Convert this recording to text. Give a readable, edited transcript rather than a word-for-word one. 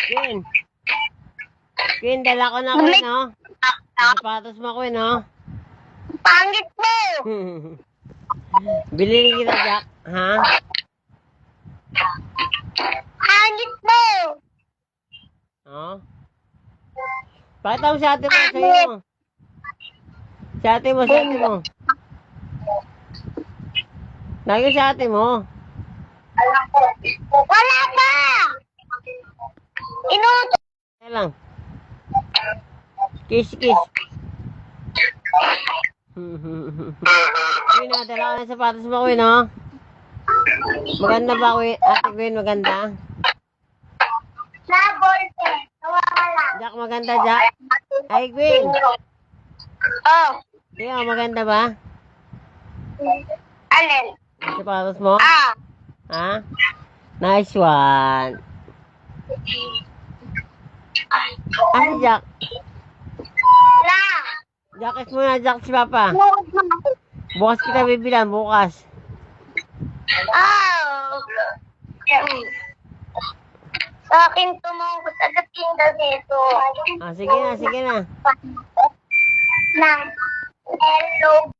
Queen. Queen, dala ko na Queen, no? Sapatos mo, Queen, no? Pangit mo! Bilhin kita, Jack. Ha? Pangit mo! Oh? Pakita mo sa ate mo, sa'yo mo. Sa ate mo, sa ate mo. Lagi sa ate mo. Wala pa! Inuto! Kaya lang. Kiss, kiss. Queen, dala ko na sapatos mo, Queen, no? Maganda ba, Queen? Ate Queen, maganda? Labol eh. Nawawala. Jack, maganda, Jack. Ay, Queen. Oh. Ikaw, maganda ba? Alin? Sapatos mo? Ah. Ha? Nice one. Ah, si Jack. Na. Jacket mo na, Jack, si Papa. Bukas kita bibilan, bukas. Oh. Sa akin tumungkot agad kinda dito. Ah, sige na, sige na. Na. Hello.